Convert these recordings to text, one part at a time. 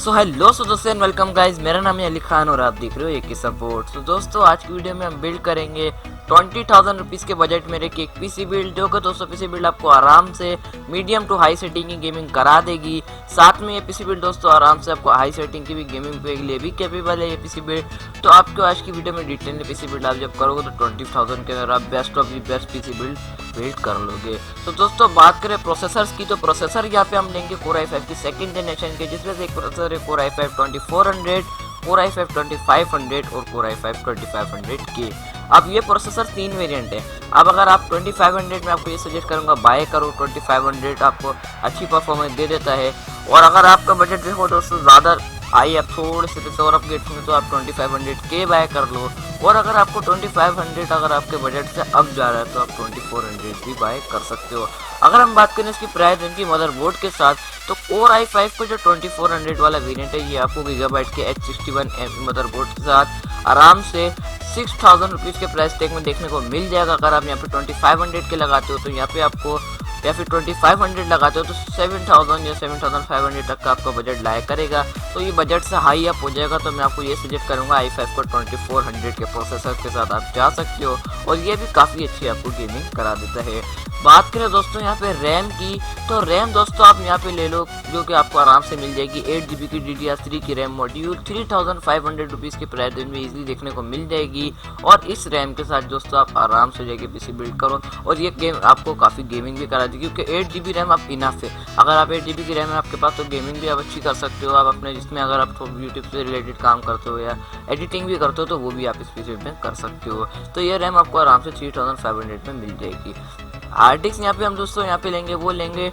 So hello दोस्तों welcome guys, मेरा नाम है अली खान और आप देख रहे हो एक सपोर्ट। सो दोस्तों आज की वीडियो में हम बिल्ड करेंगे 20,000 रुपीज़ के बजट में एक पीसी बिल्ड, जो कि दोस्तों पीसी बिल्ड आपको आराम से मीडियम टू हाई सेटिंग की गेमिंग करा देगी। साथ में ये पीसी बिल्ड दोस्तों आराम से आपको हाई सेटिंग की भी गेमिंग के लिए भी कैपेबल है ये पीसी बिल्ड। तो आपको आज की वीडियो में डिटेल में पीसी बिल्ड आप जब करोगे तो 20,000 के अंदर आप best of the best PC build कर लोगे। तो दोस्तों बात करें प्रोसेसर्स की, तो प्रोसेसर यहाँ पे हम लेंगे Core i5 की सेकंड जनरेशन के, जिसमें से एक प्रोसेसर है Core i5 2400, Core i5 2500 और Core i5 2500K। अब ये प्रोसेसर तीन वेरिएंट है। अब अगर आप 2500 में आपको ये सजेस्ट करूंगा बाय करो, 2500 आपको अच्छी परफॉर्मेंस दे देता है। और अगर आपका बजट देखो दोस्तों ज़्यादा आई आप थोड़े से पैसे और अपग्रेड में तो आप 2500K बाय कर लो। और अगर आपको 2500 अगर आपके बजट से अब जा रहा है तो आप 2400 भी बाय कर सकते हो। अगर हम बात करें इसकी प्राइस इनकी मदरबोर्ड के साथ, तो Core i5 का जो 2400 वाला वेरिएंट है ये आपको गीगाबाइट के H61 मदरबोर्ड के साथ आराम से 6000 रुपीज़ के प्राइस टैग में देखने को मिल जाएगा। अगर आप यहाँ पे 2500 के लगाते हो तो यहाँ पे आपको, या फिर 2500 लगाते हो तो 7000 या 7500 तक का आपका बजट लाया करेगा। तो ये बजट से हाई अप हो जाएगा। तो मैं आपको ये सजेस्ट करूँगा i5 को 2400 के प्रोसेसर के साथ आप जा सकते हो, और ये भी काफ़ी अच्छी आपको गेमिंग करा देता है। बात करें दोस्तों यहाँ पे रैम की, तो रैम दोस्तों आप यहाँ पे ले लो, जो कि आपको आराम से मिल जाएगी 8GB की DDR3 की रैम मॉड्यूल 3500 रुपीज़ के प्राइस रेंज में इजीली देखने को मिल जाएगी। और इस रैम के साथ दोस्तों आप आराम से जाके पीसी बिल्ड करो, और ये गेम आपको काफ़ी गेमिंग भी करा देगी, क्योंकि 8GB रैम आप इनफ है। अगर आप 8GB की रैम है आपके पास तो गेमिंग भी आप अच्छी कर सकते हो। आप अपने जिसमें अगर आप यूट्यूब से रिलेटेड काम करते हो या एडिटिंग भी करते हो तो वो भी आप इस पीसी में कर सकते हो। तो ये रैम आपको आराम से 3500 में मिल जाएगी। हार्ड डिस्क यहाँ पे हम दोस्तों यहाँ पे लेंगे, वो लेंगे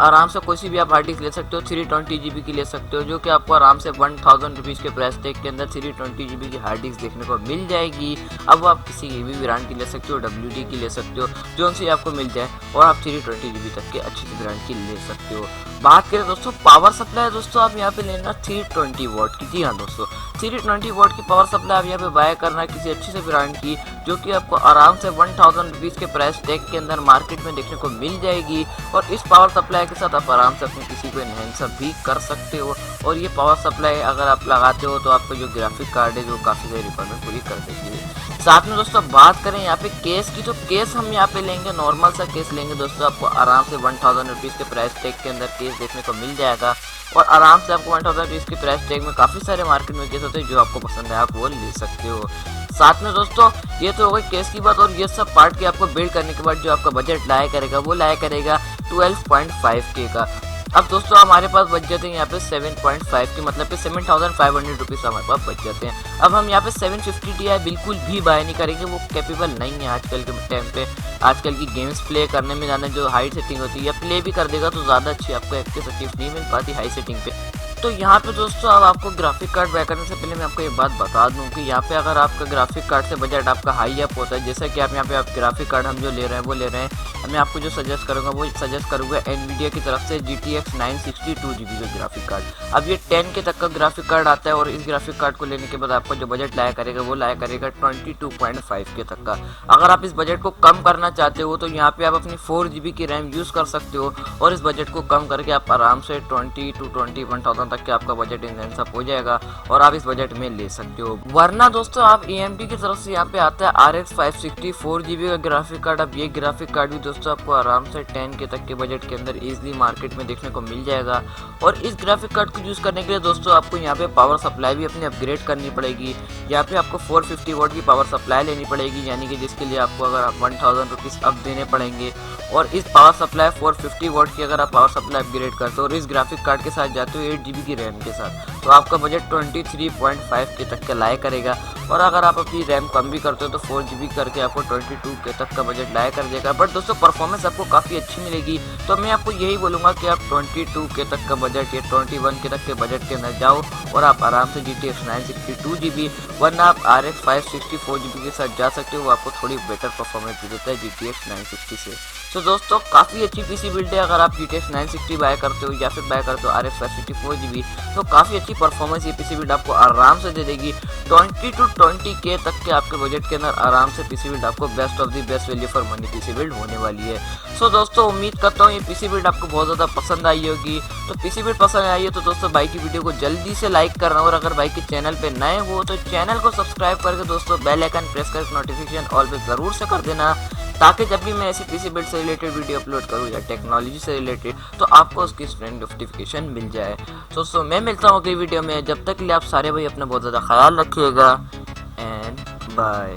आराम से कोई सी भी आप हार्ड डिस्क ले सकते हो, 320GB की ले सकते हो, जो कि आपको आराम से 1000 रुपीज़ के प्राइस टैग के अंदर 320GB की हार्ड डिस्क देखने को मिल जाएगी। अब आप किसी भी ब्रांड की ले सकते हो, WD की ले सकते हो, जो से आपको मिल जाए, और आप 320GB तक के अच्छी सी ब्रांड की ले सकते हो। बात करें दोस्तों पावर सप्लाई, दोस्तों आप यहाँ पे लेना 320 वाट की। जी हाँ दोस्तों, 320 वाट की पावर सप्लाई आप यहाँ पे बाय करना है किसी अच्छी से ब्रांड की, जो कि आपको आराम से 1000 रुपीज़ के प्राइस टैग के अंदर मार्केट में देखने को मिल जाएगी। और इस पावर सप्लाई के साथ आप आराम से अपने किसी को एनहेंसर भी कर सकते हो। और ये पावर सप्लाई अगर आप लगाते हो तो आपका जो ग्राफिक कार्ड है जो काफ़ी सारी रिक्वायरमेंट पूरी कर देगी। साथ में दोस्तों बात करें यहाँ पे केस की, तो केस हम यहाँ पे लेंगे नॉर्मल सा केस लेंगे दोस्तों, आपको आराम से 1000 रुपीज़ के प्राइस टैग के अंदर केस देखने को मिल जाएगा। और आराम से आपको 1000 रुपीज़ की प्राइस टैग में काफ़ी सारे मार्केट में केस होते हैं, जो आपको पसंद है आप वो ले सकते हो। साथ में दोस्तों ये तो हो गई केस की बात, और ये सब पार्ट के आपको बिल्ड करने के बाद जो आपका बजट लाया करेगा वो लाया करेगा 12.5K का। अब दोस्तों हमारे पास बच जाते हैं यहाँ पे 7.5 के, मतलब कि 7500 रुपीज़ हमारे पास बच जाते हैं। अब हम यहाँ पे 750 Ti बिल्कुल भी बाय नहीं करेंगे, वो कैपेबल नहीं है आजकल के टाइम पे। आजकल की गेम्स प्ले करने में ज़्यादा जो हाई सेटिंग होती है, या प्ले भी कर देगा तो ज़्यादा अच्छी आपको FPS अचीव नहीं मिल पाती हाई सेटिंग पे। तो यहाँ पे दोस्तों अब आपको ग्राफिक कार्ड बाय करने से पहले मैं आपको एक बात बता दूं कि यहाँ पे अगर आपका ग्राफिक कार्ड से बजट आपका हाई अप होता है, जैसा कि आप यहाँ पे आप ग्राफिक कार्ड हम जो ले रहे हैं वो ले रहे हैं, मैं आपको जो सजेस्ट करूँगा वो सजेस्ट करूँगा NVIDIA की तरफ से GTX 960 का ग्राफिक कार्ड। अब ये 10K तक का ग्राफिक कार्ड आता है, और इस ग्राफिक कार्ड को लेने के बाद आपका जो बजट लाया करेगा वो लाया करेगा 22.5K तक का। अगर आप इस बजट को कम करना चाहते हो तो यहाँ पे आप अपनी 4GB की रैम यूज़ कर सकते हो, और इस बजट को कम करके आप आराम से 20 to 21,000 तक के आपका बजट इनहेंस अप हो जाएगा, और आप इस बजट में ले सकते हो। वरना दोस्तों आप AMD की तरफ से यहाँ पे आता है RX 560 4GB का ग्राफिक कार्ड। अब ये ग्राफिक कार्ड भी दोस्तों आपको आराम से 10K तक के बजट के अंदर इजीली मार्केट में देखने को मिल जाएगा। और इस ग्राफिक कार्ड को यूज़ करने के लिए दोस्तों आपको यहाँ पे पावर सप्लाई भी अपनी अपग्रेड करनी पड़ेगी। यहाँ पे आपको 450 वाट की पावर सप्लाई लेनी पड़ेगी, यानी कि जिसके लिए आपको अगर आप 1000 रुपीज़ अब देने पड़ेंगे। और इस पावर सप्लाई 450 वाट की अगर आप पावर सप्लाई अपग्रेड करते हो और इस ग्राफिक कार्ड के साथ जाते हो 8GB की रैम के साथ, तो आपका बजट 23.5K तक का लाया करेगा। और अगर आप अपनी रैम कम भी करते हो तो 4GB करके आपको 22K तक का बजट लाया कर देगा। बट दोस्तों परफॉर्मेंस आपको काफ़ी अच्छी मिलेगी। तो मैं आपको यही बोलूँगा कि आप 22K तक का बजट या 21K तक के बजट के अंदर जाओ, और आप आराम से GTX 960 वरना आप RX 560 4GB के साथ जा सकते हो, वो आपको थोड़ी बेटर परफॉर्मेंस भी देता है GTX 960 से। सो दोस्तों काफ़ी अच्छी पीसी बिल्ड है। अगर आप GTX 960 बाय करते हो या फिर बाय करते हो RX 554GB, तो काफ़ी अच्छी परफॉर्मेंस ये पीसी बिल्ड आपको आराम से दे देगी। 20 to 20K तक के आपके बजट के अंदर आराम से पीसी बिल्ड आपको best of the best value for money PC build होने वाली है। सो दोस्तों उम्मीद करता हूँ ये पीसी बिल्ड आपको बहुत ज़्यादा पसंद आई होगी। तो पीसी बिल्ड पसंद आई है तो दोस्तों भाई की वीडियो को जल्दी से लाइक करना, और अगर भाई के चैनल पे नए हो तो चैनल को सब्सक्राइब करके दोस्तों बेल आइकन प्रेस करके नोटिफिकेशन ऑल पे ज़रूर से कर देना, ताकि जब भी मैं ऐसी पीसी बिल्ड से रिलेटेड वीडियो अपलोड करूँ या टेक्नोलॉजी से रिलेटेड तो आपको उसकी स्क्रीन नोटिफिकेशन मिल जाए। दोस्तों मैं मिलता हूँ अगली वीडियो में, जब तक के लिए आप सारे भाई अपना बहुत ज़्यादा ख्याल रखिएगा एंड बाय।